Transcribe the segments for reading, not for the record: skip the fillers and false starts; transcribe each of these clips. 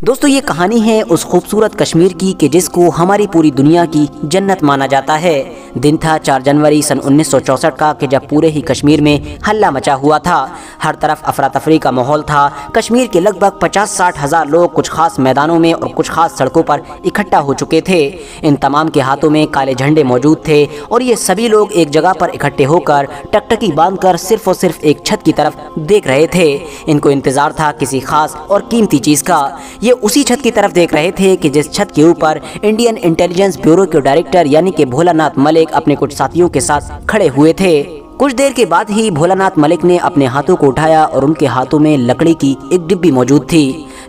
दोस्तों ये कहानी है उस खूबसूरत कश्मीर की कि जिसको हमारी पूरी दुनिया की जन्नत माना जाता है। दिन था 4 जनवरी सन 1964 का कि जब पूरे ही कश्मीर में हल्ला मचा हुआ था। हर तरफ अफरा तफरी का माहौल था। कश्मीर के लगभग 50-60 हज़ार लोग कुछ खास मैदानों में और कुछ खास सड़कों पर इकट्ठा हो चुके थे। इन तमाम के हाथों में काले झंडे मौजूद थे और ये सभी लोग एक जगह पर इकट्ठे होकर टकटकी बांधकर सिर्फ और सिर्फ एक छत की तरफ देख रहे थे। इनको इंतज़ार था किसी खास और कीमती चीज़ का। ये उसी छत की तरफ देख रहे थे कि जिस छत के ऊपर इंडियन इंटेलिजेंस ब्यूरो के डायरेक्टर यानी कि भोलानाथ मलिक अपने कुछ साथियों के साथ खड़े हुए थे। कुछ देर के बाद ही भोलानाथ मलिक ने अपने हाथों को उठाया और उनके हाथों में लकड़ी की एक डिब्बी मौजूद थी।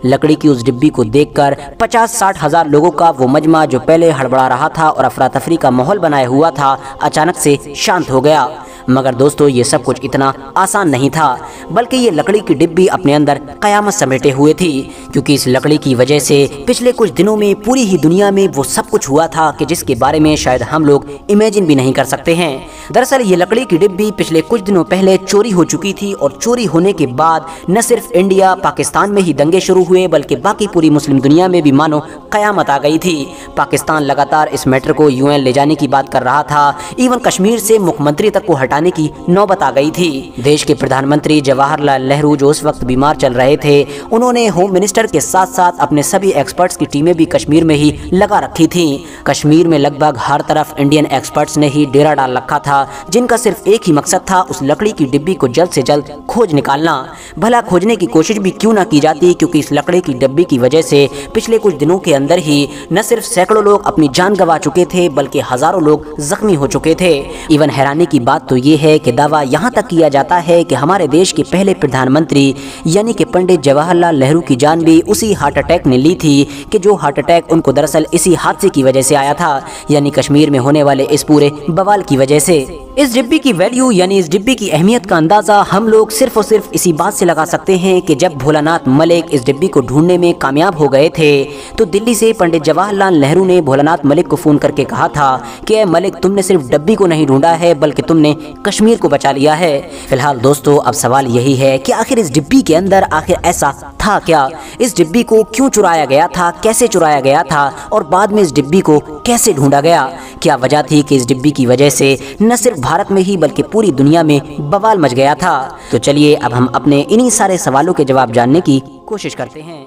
लकड़ी की उस डिब्बी को देखकर 50-60 हज़ार लोगों का वो मजमा जो पहले हड़बड़ा रहा था और अफरा तफरी का माहौल बनाया हुआ था, अचानक से शांत हो गया। मगर दोस्तों ये सब कुछ इतना आसान नहीं था, बल्कि ये लकड़ी की डिब्बी अपने अंदर कयामत समेटे हुए थी, क्योंकि इस लकड़ी की वजह से पिछले कुछ दिनों में पूरी ही दुनिया में वो सब कुछ हुआ था कि जिसके बारे में शायद हम लोग इमेजिन भी नहीं कर सकते हैं। दरअसल ये लकड़ी की डिब्बी पिछले कुछ दिनों पहले चोरी हो चुकी थी और चोरी होने के बाद न सिर्फ इंडिया पाकिस्तान में ही दंगे शुरू हुए बल्कि बाकी पूरी मुस्लिम दुनिया में भी मानो कयामत आ गई थी। पाकिस्तान लगातार इस मैटर को UN ले जाने की बात कर रहा था। इवन कश्मीर से मुख्यमंत्री तक को हटाने की नौबत आ गई थी। देश के प्रधानमंत्री जवाहरलाल नेहरू जो उस वक्त बीमार चल रहे थे, उन्होंने होम मिनिस्टर के साथ साथ अपने सभी एक्सपर्ट्स की टीमें भी कश्मीर में ही लगा रखी थी। कश्मीर में लगभग हर तरफ इंडियन एक्सपर्ट्स ने ही डेरा डाल रखा था, जिनका सिर्फ एक ही मकसद था उस लकड़ी की डिब्बी को जल्द से जल्द खोज निकालना। भला खोजने की कोशिश भी क्यों ना की जाती, क्योंकि इस लकड़ी की डिब्बी की वजह से पिछले कुछ दिनों के अंदर ही न सिर्फ सैकड़ों लोग अपनी जान गंवा चुके थे बल्कि हजारों लोग जख्मी हो चुके थे। इवन हैरानी की बात तो ये है कि दावा यहाँ तक किया जाता है कि हमारे देश के पहले प्रधानमंत्री यानी कि पंडित जवाहरलाल नेहरू की जान भी उसी हार्ट अटैक ने ली थी कि जो हार्ट अटैक उनको दरअसल इसी हादसे की वजह से आया था, यानी कश्मीर में होने वाले इस पूरे बवाल की वजह से। इस डिब्बी की वैल्यू यानी इस डिब्बी की अहमियत का अंदाजा हम लोग सिर्फ और सिर्फ इसी बात से लगा सकते हैं कि जब भोलानाथ मलिक इस डिब्बी को ढूंढने में कामयाब हो गए थे तो दिल्ली से पंडित जवाहरलाल नेहरू ने भोलानाथ मलिक को फोन करके कहा था कि मलिक, तुमने सिर्फ डिब्बी को नहीं ढूंढा है बल्कि तुमने कश्मीर को बचा लिया है। फिलहाल दोस्तों अब सवाल यही है कि आखिर इस डिब्बी के अंदर आखिर ऐसा था क्या? इस डिब्बी को क्यों चुराया गया था, कैसे चुराया गया था और बाद में इस डिब्बी को कैसे ढूंढा गया? क्या वजह थी कि इस डिब्बी की वजह से न सिर्फ भारत में ही बल्कि पूरी दुनिया में बवाल मच गया था? तो चलिए अब हम अपने इन्हीं सारे सवालों के जवाब जानने की कोशिश करते हैं।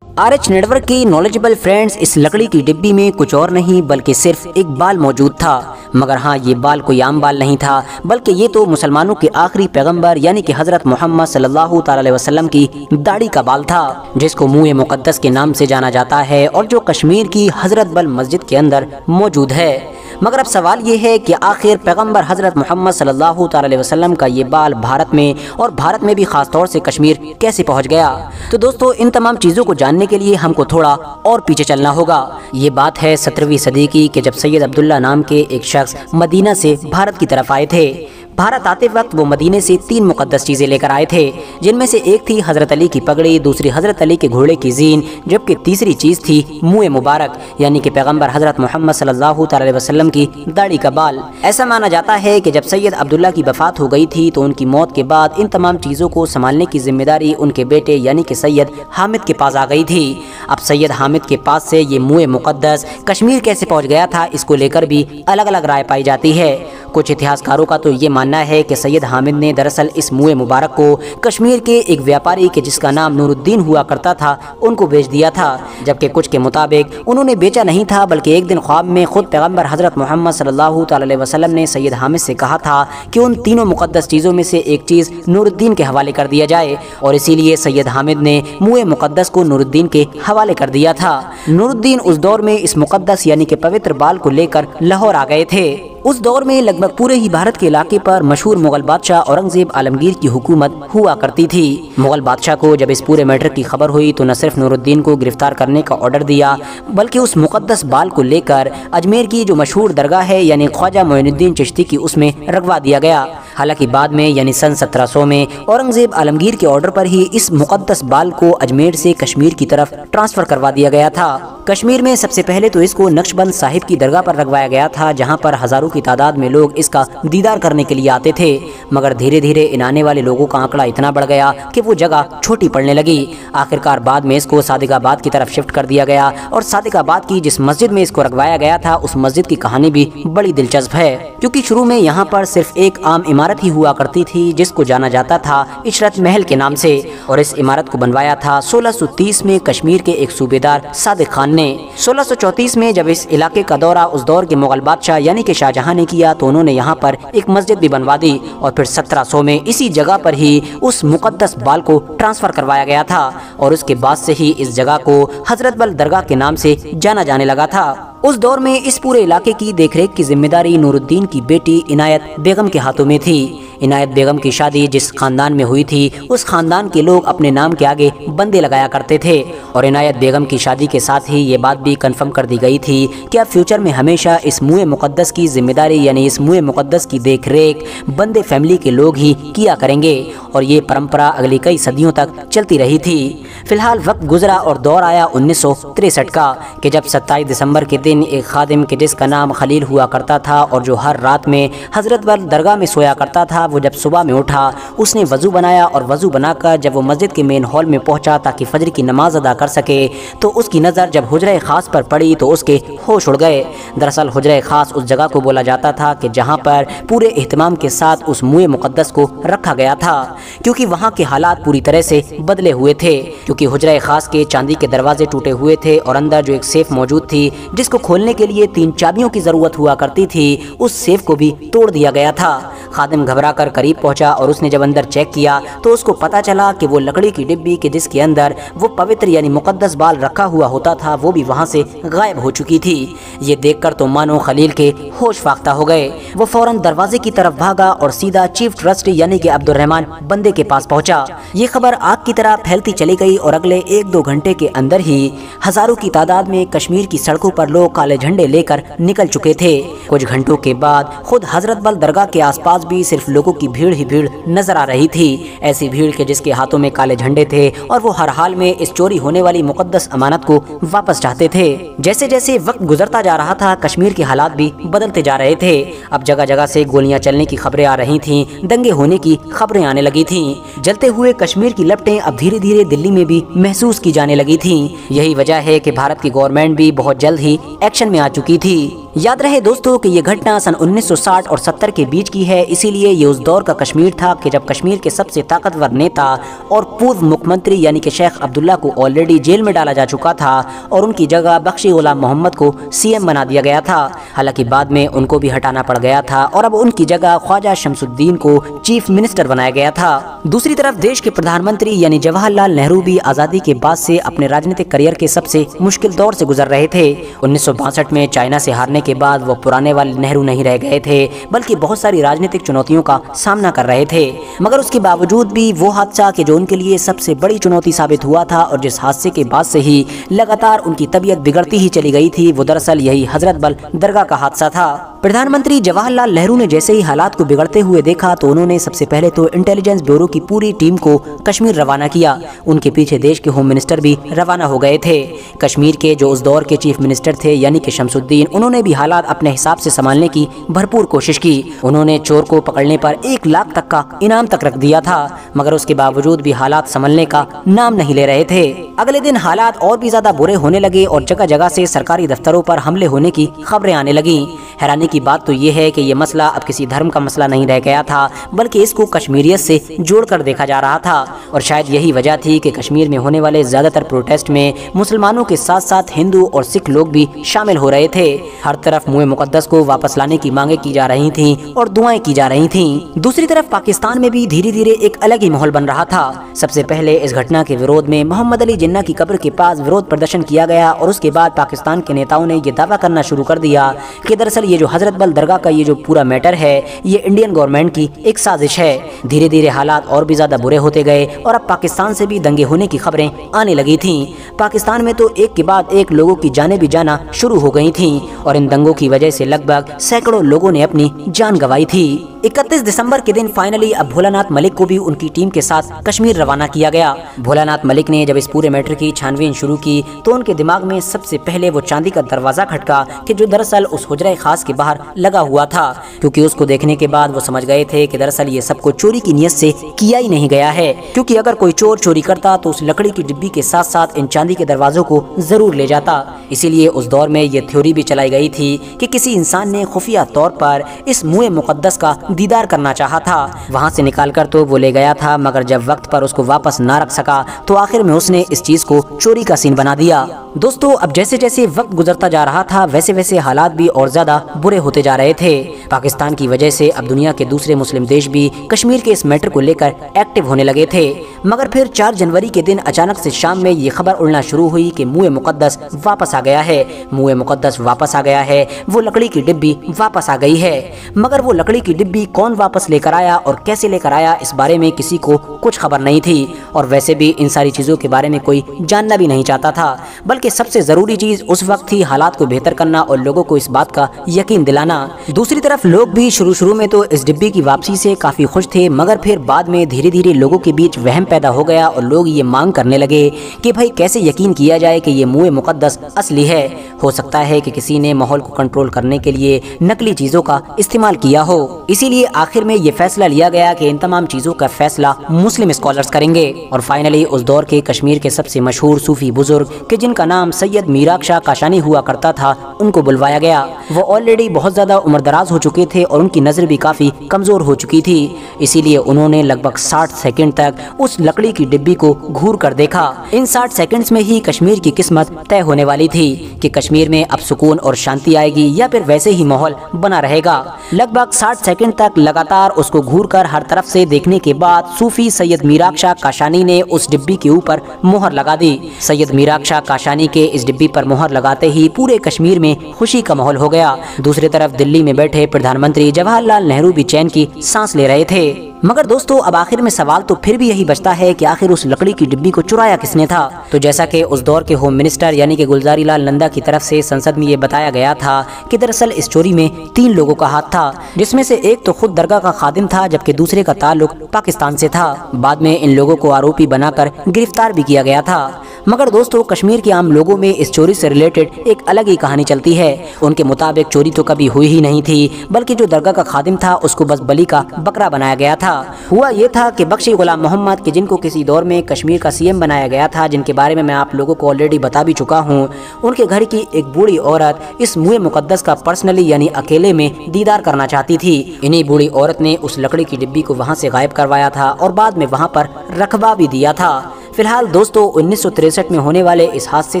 RH नेटवर्क की नॉलेजेबल फ्रेंड्स, इस लकड़ी की डिब्बी में कुछ और नहीं बल्कि सिर्फ एक बाल मौजूद था। मगर हाँ, ये बाल कोई आम बाल नहीं था बल्कि ये तो मुसलमानों के आखिरी पैगंबर यानी कि हजरत मोहम्मद सल्लल्लाहु अलैहि वसल्लम की दाढ़ी का बाल था, जिसको मुँह मुक़द्दस के नाम से जाना जाता है और जो कश्मीर की हजरत बल मस्जिद के अंदर मौजूद है। मगर अब सवाल ये है कि आखिर पैगंबर हजरत मोहम्मद सल्लल्लाहु अलैहि वसल्लम का ये बाल भारत में और भारत में भी खास तौर से कश्मीर कैसे पहुंच गया? तो दोस्तों इन तमाम चीज़ों को जानने के लिए हमको थोड़ा और पीछे चलना होगा। ये बात है 17वीं सदी की कि जब सैयद अब्दुल्ला नाम के एक शख्स मदीना से भारत की तरफ आए थे। भारत आते वक्त वो मदीने से 3 मुक़द्दस चीज़ें लेकर आए थे, जिनमें से एक थी हज़रत अली की पगड़ी, दूसरी हज़रत अली के घोड़े की जीन, जबकि तीसरी चीज़ थी मुँह मुबारक यानी कि पैगंबर हज़रत मोहम्मद सल्लल्लाहु अलैहि वसल्लम की दाढ़ी का बाल। ऐसा माना जाता है कि जब सैयद अब्दुल्ला की वफ़ात हो गई थी तो उनकी मौत के बाद इन तमाम चीज़ों को संभालने की जिम्मेदारी उनके बेटे यानी कि सैयद हामिद के पास आ गई थी। अब सैयद हामिद के पास से ये मुँह मुक़द्दस कश्मीर कैसे पहुँच गया था, इसको लेकर भी अलग अलग राय पाई जाती है। कुछ इतिहासकारों का तो ये मानना है कि सैयद हामिद ने दरअसल इस मुँह मुबारक को कश्मीर के एक व्यापारी के जिसका नाम नूरुद्दीन हुआ करता था उनको बेच दिया था, जबकि कुछ के मुताबिक उन्होंने बेचा नहीं था बल्कि एक दिन ख्वाब में खुद पैगंबर हजरत मोहम्मद सल्लल्लाहु अलैहि वसल्लम ने सैयद हामिद से कहा था कि उन तीनों मुक़द्दस चीज़ों में से एक चीज़ नूरुद्दीन के हवाले कर दिया जाए और इसीलिए सैयद हामिद ने मुँह मुक़द्दस को नूरुद्दीन के हवाले कर दिया था। नूरुद्दीन उस दौर में इस मुक़द्दस यानी कि पवित्र बाल को लेकर लाहौर आ गए थे। उस दौर में लगभग पूरे ही भारत के इलाके पर मशहूर मुगल बादशाह औरंगजेब आलमगीर की हुकूमत हुआ करती थी। मुगल बादशाह को जब इस पूरे मैटर की खबर हुई तो न सिर्फ नूरुद्दीन को गिरफ्तार करने का ऑर्डर दिया बल्कि उस मुक़द्दस बाल को लेकर अजमेर की जो मशहूर दरगाह है यानी ख्वाजा मोइनुद्दीन चिश्ती की उसमें रखवा दिया गया। हालांकि बाद में यानी सन 1700 में औरंगजेब आलमगीर के ऑर्डर पर ही इस मुक़द्दस बाल को अजमेर से कश्मीर की तरफ ट्रांसफ़र करवा दिया गया था। कश्मीर में सबसे पहले तो इसको नक्शबंद साहिब की दरगाह पर रखवाया गया था, जहां पर हजारों की तादाद में लोग इसका दीदार करने के लिए आते थे। मगर धीरे धीरे इन आने वाले लोगों का आंकड़ा इतना बढ़ गया कि वो जगह छोटी पड़ने लगी। आखिरकार बाद में इसको सादिकाबाद की तरफ शिफ्ट कर दिया गया और सादिकाबाद की जिस मस्जिद में इसको रखवाया गया था उस मस्जिद की कहानी भी बड़ी दिलचस्प है, क्योंकि शुरू में यहाँ पर सिर्फ एक आम इमारत ही हुआ करती थी जिसको जाना जाता था इशरत महल के नाम से, और इस इमारत को बनवाया था 1630 में कश्मीर के एक सूबेदार सादिक खान ने। 1634 में जब इस इलाके का दौरा उस दौर के मुगल बादशाह यानी कि शाहजहां ने किया तो उन्होंने यहाँ पर एक मस्जिद भी बनवा दी, और फिर 1700 में इसी जगह पर ही उस मुकद्दस बाल को ट्रांसफर करवाया गया था, और उसके बाद से ही इस जगह को हजरत बल दरगाह के नाम से जाना जाने लगा था। उस दौर में इस पूरे इलाके की देखरेख की जिम्मेदारी नूरुद्दीन की बेटी इनायत बेगम के हाथों में थी। इनायत बेगम की शादी जिस खानदान में हुई थी उस खानदान के लोग अपने नाम के आगे बंदे लगाया करते थे, और इनायत बेगम की शादी के साथ ही ये बात भी कंफर्म कर दी गई थी कि अब फ्यूचर में हमेशा इस मुए मुकद्दस की जिम्मेदारी यानी इस मुए मुकद्दस की देखरेख बंदे फैमिली के लोग ही किया करेंगे, और ये परंपरा अगली कई सदियों तक चलती रही थी। फिलहाल वक्त गुजरा और दौर आया 1963 का कि जब 27 दिसंबर के दिन एक खादिम के जिसका नाम खलील हुआ करता था और जो हर रात में हजरत बल दरगाह में सोया करता था, वो जब सुबह में उठा उसने वज़ू बनाया, और वज़ू बनाकर जब वो मस्जिद के मेन हॉल में पहुंचा ताकि फजर की नमाज अदा कर सके, तो उसकी नज़र जब हुजरा खास पर पड़ी तो उसके होश उड़ गए। दरअसल हुजरा खास उस जगह को बोला जाता था कि जहाँ पर पूरे एहतमाम के साथ उस मुए मुकद्दस को रखा गया था, क्योंकि वहाँ के हालात पूरी तरह से बदले हुए थे, क्योंकि हुजरा खास के चांदी के दरवाजे टूटे हुए थे और अंदर जो एक सेफ मौजूद थी जिसको खोलने के लिए 3 चाबियों की जरूरत हुआ करती थी, उस सेफ को भी तोड़ दिया गया था। खादिम घबरा कर करीब पहुंचा और उसने जब अंदर चेक किया तो उसको पता चला कि वो लकड़ी की डिब्बी के जिसके अंदर वो पवित्र यानी मुकद्दस बाल रखा हुआ होता था वो भी वहां से गायब हो चुकी थी। ये देखकर तो मानो खलील के होश फाख्ता हो गए। वो फौरन दरवाजे की तरफ भागा और सीधा चीफ ट्रस्टी यानी कि अब्दुर्रहमान बंदे के पास पहुंचा। ये खबर आग की तरह फैलती चली गई और अगले 1-2 घंटे के अंदर ही हजारों की तादाद में कश्मीर की सड़कों पर लोग काले झंडे लेकर निकल चुके थे। कुछ घंटों के बाद खुद हजरत बल दरगाह के आसपास भी सिर्फ लोगों की भीड़ ही भीड़ नजर आ रही थी, ऐसी भीड़ के जिसके हाथों में काले झंडे थे और वो हर हाल में इस चोरी होने वाली मुकद्दस अमानत को वापस चाहते थे। जैसे जैसे वक्त गुजरता जा रहा था कश्मीर के हालात भी बदलते जा रहे थे। अब जगह जगह से गोलियां चलने की खबरें आ रही थीं, दंगे होने की खबरें आने लगी थीं। जलते हुए कश्मीर की लपटें अब धीरे धीरे दिल्ली में भी महसूस की जाने लगी थीं। यही वजह है कि भारत की गवर्नमेंट भी बहुत जल्द ही एक्शन में आ चुकी थी। याद रहे दोस्तों कि ये घटना सन 1960 और 70 के बीच की है, इसीलिए ये उस दौर का कश्मीर था कि जब कश्मीर के सबसे ताकतवर नेता और पूर्व मुख्यमंत्री यानी कि शेख अब्दुल्ला को ऑलरेडी जेल में डाला जा चुका था और उनकी जगह बख्शी गुलाम मोहम्मद को सीएम बना दिया गया था। हालांकि बाद में उनको भी हटाना पड़ गया था और अब उनकी जगह ख्वाजा शमसुद्दीन को चीफ मिनिस्टर बनाया गया था। दूसरी तरफ देश के प्रधानमंत्री यानी जवाहरलाल नेहरू भी आज़ादी के बाद से अपने राजनीतिक करियर के सबसे मुश्किल दौर से गुजर रहे थे। 1962 में चाइना से हारने के बाद वो पुराने वाले नेहरू नहीं रह गए थे, बल्कि बहुत सारी राजनीतिक चुनौतियों का सामना कर रहे थे। मगर उसके बावजूद भी वो हादसा कि जो उनके लिए सबसे बड़ी चुनौती साबित हुआ था और जिस हादसे के बाद से ही लगातार उनकी तबीयत बिगड़ती ही चली गई थी, वो दरअसल यही हजरत बल दरगाह का हादसा था। प्रधानमंत्री जवाहरलाल नेहरू ने जैसे ही हालात को बिगड़ते हुए देखा तो उन्होंने सबसे पहले तो इंटेलिजेंस ब्यूरो की पूरी टीम को कश्मीर रवाना किया। उनके पीछे देश के होम मिनिस्टर भी रवाना हो गए थे। कश्मीर के जो उस दौर के चीफ मिनिस्टर थे यानी कि शमसुद्दीन, उन्होंने भी हालात अपने हिसाब से संभालने की भरपूर कोशिश की। उन्होंने चोर को पकड़ने पर 1 लाख तक का इनाम तक रख दिया था, मगर उसके बावजूद भी हालात संभलने का नाम नहीं ले रहे थे। अगले दिन हालात और भी ज्यादा बुरे होने लगे और जगह जगह से सरकारी दफ्तरों पर हमले होने की खबरें आने लगी। हैरानी की बात तो ये है कि ये मसला अब किसी धर्म का मसला नहीं रह गया था, बल्कि इसको कश्मीरियत से जोड़कर देखा जा रहा था। और शायद यही वजह थी कि कश्मीर में होने वाले ज्यादातर प्रोटेस्ट में मुसलमानों के साथ साथ हिंदू और सिख लोग भी शामिल हो रहे थे। हर तरफ मुए मुकद्दस को वापस लाने की मांगे की जा रही थीं और दुआएं की जा रही थीं। दूसरी तरफ पाकिस्तान में भी धीरे धीरे एक अलग ही माहौल बन रहा था। सबसे पहले इस घटना के विरोध में मोहम्मद अली जिन्ना की कब्र के पास विरोध प्रदर्शन किया गया और उसके बाद पाकिस्तान के नेताओं ने ये दावा करना शुरू कर दिया कि दरअसल ये जो हजरत बल दरगाह का ये जो पूरा मैटर है ये इंडियन गवर्नमेंट की एक साजिश है। धीरे धीरे हालात और भी ज्यादा बुरे होते गए और अब पाकिस्तान से भी दंगे होने की खबरें आने लगी थीं। पाकिस्तान में तो एक के बाद एक लोगों की जानें भी जाना शुरू हो गई थीं और इन दंगों की वजह से लगभग सैकड़ों लोगों ने अपनी जान गंवाई थी। 31 दिसंबर के दिन फाइनली अब भोलानाथ मलिक को भी उनकी टीम के साथ कश्मीर रवाना किया गया। भोलानाथ मलिक ने जब इस पूरे मैटर की छानबीन शुरू की तो उनके दिमाग में सबसे पहले वो चांदी का दरवाजा खटका कि जो दरअसल उस हुजरा खास के बाहर लगा हुआ था, क्योंकि उसको देखने के बाद वो समझ गए थे कि दरअसल ये सबको चोरी की नियत से किया ही नहीं गया है, क्योंकि अगर कोई चोर चोरी करता तो उस लकड़ी की डिब्बी के साथ साथ इन चांदी के दरवाजों को जरूर ले जाता। इसीलिए उस दौर में ये थ्योरी भी चलाई गई थी कि किसी इंसान ने खुफिया तौर पर इस मुए मुकद्दस का दीदार करना चाहा था। वहाँ से निकाल कर तो वो ले गया था, मगर जब वक्त पर उसको वापस ना रख सका तो आखिर में उसने इस चीज को चोरी का सीन बना दिया। दोस्तों, अब जैसे जैसे वक्त गुजरता जा रहा था वैसे वैसे हालात भी और ज्यादा बुरे होते जा रहे थे। पाकिस्तान की वजह से अब दुनिया के दूसरे मुस्लिम देश भी कश्मीर के इस मैटर को लेकर एक्टिव होने लगे थे। मगर फिर 4 जनवरी के दिन अचानक से शाम में ये खबर उड़ना शुरू हुई कि मुए मुकद्दस वापस आ गया है, मुए मुकद्दस वापस आ गया है, वो लकड़ी की डिब्बी वापस आ गई है। मगर वो लकड़ी की डिब्बी कौन वापस लेकर आया और कैसे लेकर आया, इस बारे में किसी को कुछ खबर नहीं थी, और वैसे भी इन सारी चीजों के बारे में कोई जानना भी नहीं चाहता था। बल्कि सबसे जरूरी चीज उस वक्त थी हालात को बेहतर करना और लोगों को इस बात का यकीन दिलाना। दूसरी तरफ लोग भी शुरू में तो इस डिब्बी की वापसी से काफी खुश थे, मगर फिर बाद में धीरे धीरे लोगों के बीच वहम पैदा हो गया और लोग ये मांग करने लगे कि भाई कैसे यकीन किया जाए कि ये मुए मुकद्दस असली है। हो सकता है कि किसी ने माहौल को कंट्रोल करने के लिए नकली चीजों का इस्तेमाल किया हो। इसीलिए आखिर में ये फैसला लिया गया कि इन तमाम चीजों का फैसला मुस्लिम स्कॉलर्स करेंगे। और फाइनली उस दौर के कश्मीर के सबसे मशहूर सूफी बुजुर्ग के जिनका नाम सैयद मीराक शाह काशानी हुआ करता था, उनको बुलवाया गया। वो ऑलरेडी बहुत ज्यादा उम्रदराज हो चुके थे और उनकी नजर भी काफी कमजोर हो चुकी थी। इसीलिए उन्होंने लगभग 60 सेकंड तक उस लकड़ी की डिब्बी को घूर कर देखा। इन 60 सेकंड्स में ही कश्मीर की किस्मत तय होने वाली थी कि कश्मीर में अब सुकून और शांति आएगी या फिर वैसे ही माहौल बना रहेगा। लगभग 60 सेकंड तक लगातार उसको घूर कर हर तरफ से देखने के बाद सूफी सैयद मीराक शाह काशानी ने उस डिब्बी के ऊपर मोहर लगा दी। सैयद मीराक शाह काशानी के इस डिब्बी पर मोहर लगाते ही पूरे कश्मीर में खुशी का माहौल हो गया। दूसरी तरफ दिल्ली में बैठे प्रधानमंत्री जवाहरलाल नेहरू भी चैन की सांस ले रहे थे। मगर दोस्तों, अब आखिर में सवाल तो फिर भी यही बचता है कि आखिर उस लकड़ी की डिब्बी को चुराया किसने था। तो जैसा कि उस दौर के होम मिनिस्टर यानी कि गुलजारी लाल नंदा की तरफ से संसद में ये बताया गया था कि दरअसल इस चोरी में 3 लोगों का हाथ था, जिसमें से एक तो खुद दरगाह का खादिम था जबकि दूसरे का ताल्लुक पाकिस्तान से था। बाद में इन लोगों को आरोपी बनाकर गिरफ्तार भी किया गया था। मगर दोस्तों, कश्मीर के आम लोगों में इस चोरी से रिलेटेड एक अलग ही कहानी चलती है। उनके मुताबिक चोरी तो कभी हुई ही नहीं थी, बल्कि जो दरगाह का खादिम था उसको बस बलि का बकरा बनाया गया था। हुआ ये था कि बख्शी गुलाम मोहम्मद के जिनको किसी दौर में कश्मीर का सीएम बनाया गया था, जिनके बारे में मैं आप लोगों को ऑलरेडी बता भी चुका हूँ, उनके घर की एक बूढ़ी औरत इस मुए मुकद्दस का पर्सनली यानी अकेले में दीदार करना चाहती थी। इन्हीं बूढ़ी औरत ने उस लकड़ी की डिब्बी को वहाँ से गायब करवाया था और बाद में वहाँ पर रखवा भी दिया था। फिलहाल दोस्तों, 1963 में होने वाले इस हादसे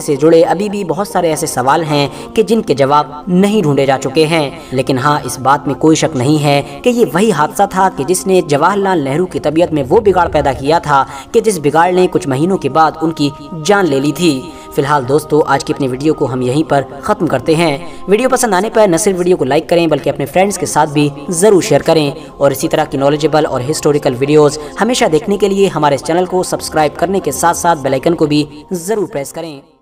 से जुड़े अभी भी बहुत सारे ऐसे सवाल हैं कि जिनके जवाब नहीं ढूंढे जा चुके हैं। लेकिन हाँ, इस बात में कोई शक नहीं है कि ये वही हादसा था कि जिसने जवाहरलाल नेहरू की तबीयत में वो बिगाड़ पैदा किया था कि जिस बिगाड़ ने कुछ महीनों के बाद उनकी जान ले ली थी। फिलहाल दोस्तों, आज की अपनी वीडियो को हम यहीं पर ख़त्म करते हैं। वीडियो पसंद आने पर न सिर्फ वीडियो को लाइक करें बल्कि अपने फ्रेंड्स के साथ भी ज़रूर शेयर करें, और इसी तरह की नॉलेजेबल और हिस्टोरिकल वीडियोस हमेशा देखने के लिए हमारे चैनल को सब्सक्राइब करने के साथ साथ बेल आइकन को भी ज़रूर प्रेस करें।